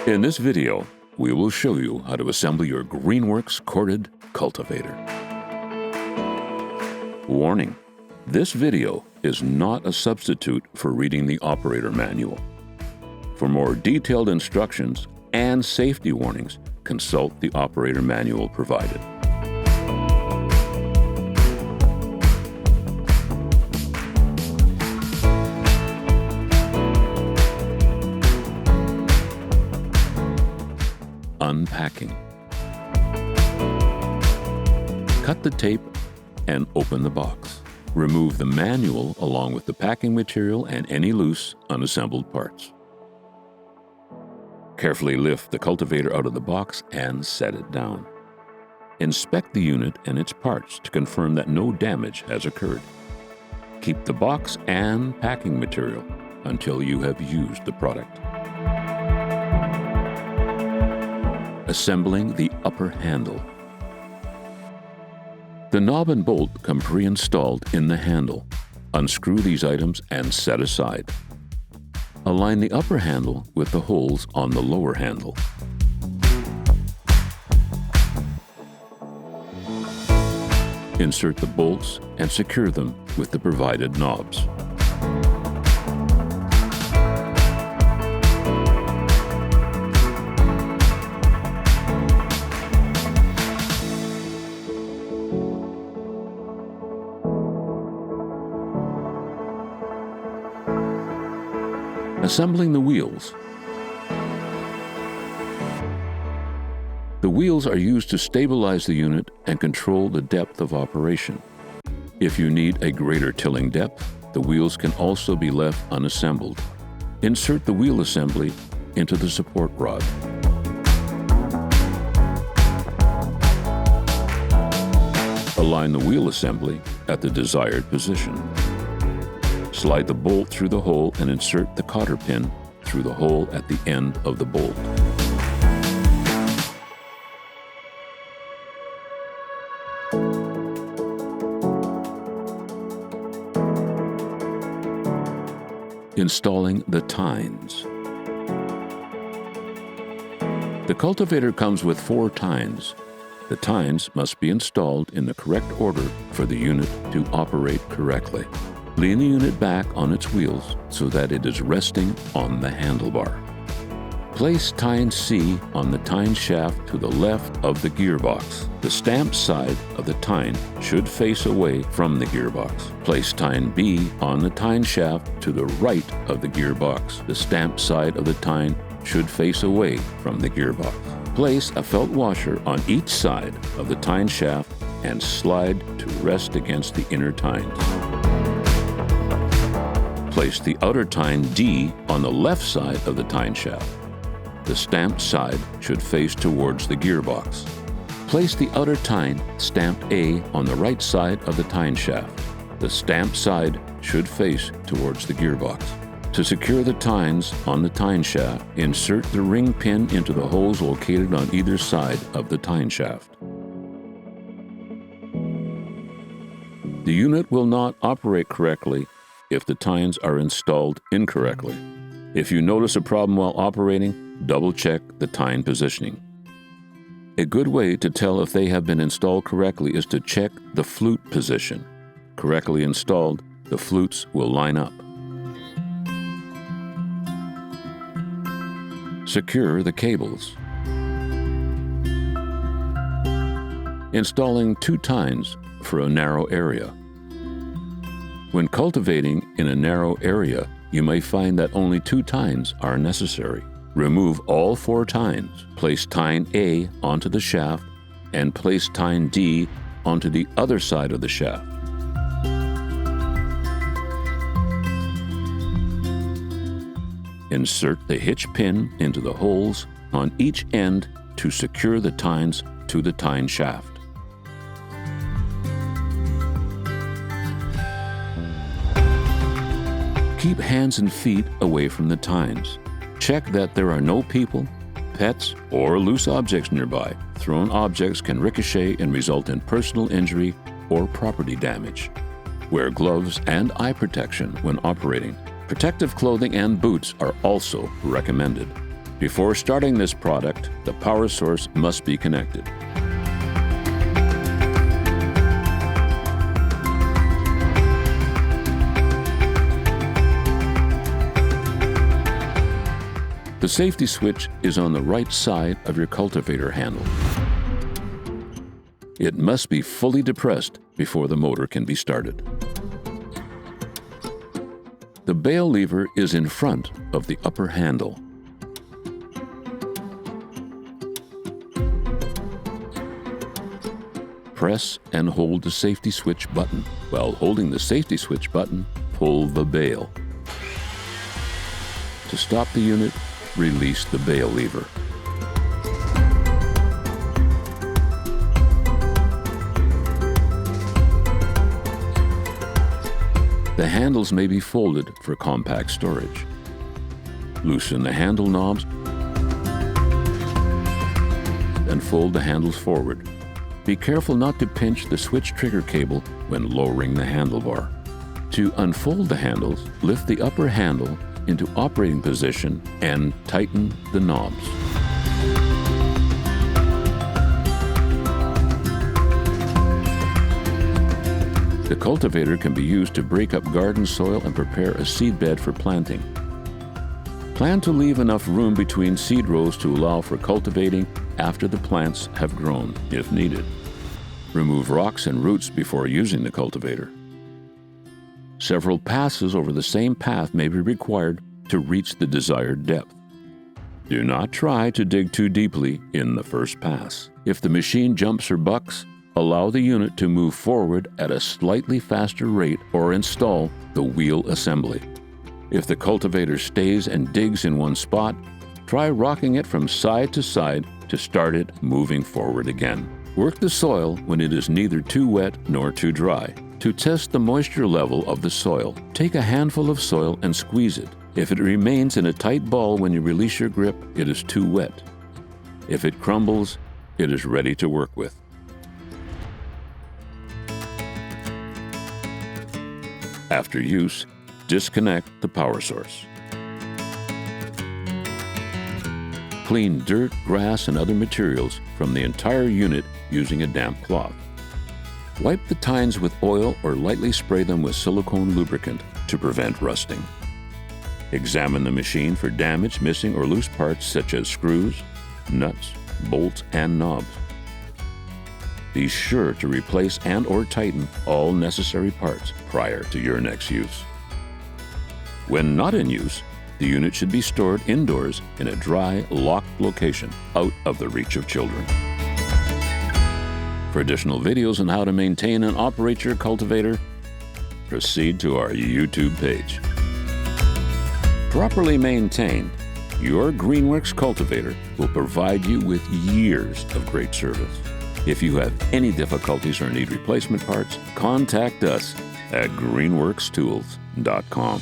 In this video, we will show you how to assemble your GREENWORKS corded cultivator. Warning: this video is not a substitute for reading the operator manual. For more detailed instructions and safety warnings, consult the operator manual provided. Unpacking. Cut the tape and open the box. Remove the manual along with the packing material and any loose, unassembled parts. Carefully lift the cultivator out of the box and set it down. Inspect the unit and its parts to confirm that no damage has occurred. Keep the box and packing material until you have used the product. Assembling the upper handle. The knob and bolt come pre-installed in the handle. Unscrew these items and set aside. Align the upper handle with the holes on the lower handle. Insert the bolts and secure them with the provided knobs. Assembling the wheels. The wheels are used to stabilize the unit and control the depth of operation. If you need a greater tilling depth, the wheels can also be left unassembled. Insert the wheel assembly into the support rod. Align the wheel assembly at the desired position. Slide the bolt through the hole and insert the cotter pin through the hole at the end of the bolt. Installing the tines. The cultivator comes with 4 tines. The tines must be installed in the correct order for the unit to operate correctly. Lean the unit back on its wheels so that it is resting on the handlebar. Place tine C on the tine shaft to the left of the gearbox. The stamped side of the tine should face away from the gearbox. Place tine B on the tine shaft to the right of the gearbox. The stamped side of the tine should face away from the gearbox. Place a felt washer on each side of the tine shaft and slide to rest against the inner tines. Place the outer tine D on the left side of the tine shaft. The stamped side should face towards the gearbox. Place the outer tine, stamped A, on the right side of the tine shaft. The stamped side should face towards the gearbox. To secure the tines on the tine shaft, insert the ring pin into the holes located on either side of the tine shaft. The unit will not operate correctly if the tines are installed incorrectly. If you notice a problem while operating, double-check the tine positioning. A good way to tell if they have been installed correctly is to check the flute position. Correctly installed, the flutes will line up. Secure the cables. Installing 2 tines for a narrow area. When cultivating in a narrow area, you may find that only 2 tines are necessary. Remove all 4 tines. Place tine A onto the shaft and place tine D onto the other side of the shaft. Insert the hitch pin into the holes on each end to secure the tines to the tine shaft. Keep hands and feet away from the tines. Check that there are no people, pets, or loose objects nearby. Thrown objects can ricochet and result in personal injury or property damage. Wear gloves and eye protection when operating. Protective clothing and boots are also recommended. Before starting this product, the power source must be connected. The safety switch is on the right side of your cultivator handle. It must be fully depressed before the motor can be started. The bale lever is in front of the upper handle. Press and hold the safety switch button. While holding the safety switch button, pull the bale. To stop the unit, release the bale lever. The handles may be folded for compact storage. Loosen the handle knobs and fold the handles forward. Be careful not to pinch the switch trigger cable when lowering the handlebar. To unfold the handles, lift the upper handle into operating position and tighten the knobs. The cultivator can be used to break up garden soil and prepare a seed bed for planting. Plan to leave enough room between seed rows to allow for cultivating after the plants have grown, if needed. Remove rocks and roots before using the cultivator. Several passes over the same path may be required to reach the desired depth. Do not try to dig too deeply in the first pass. If the machine jumps or bucks, allow the unit to move forward at a slightly faster rate or install the wheel assembly. If the cultivator stays and digs in one spot, try rocking it from side to side to start it moving forward again. Work the soil when it is neither too wet nor too dry. To test the moisture level of the soil, take a handful of soil and squeeze it. If it remains in a tight ball when you release your grip, it is too wet. If it crumbles, it is ready to work with. After use, disconnect the power source. Clean dirt, grass, and other materials from the entire unit using a damp cloth. Wipe the tines with oil or lightly spray them with silicone lubricant to prevent rusting. Examine the machine for damaged, missing, or loose parts such as screws, nuts, bolts, and knobs. Be sure to replace and/or tighten all necessary parts prior to your next use. When not in use, the unit should be stored indoors in a dry, locked location out of the reach of children. For additional videos on how to maintain and operate your cultivator, proceed to our YouTube page. Properly maintained, your GREENWORKS cultivator will provide you with years of great service. If you have any difficulties or need replacement parts, contact us at greenworkstools.com.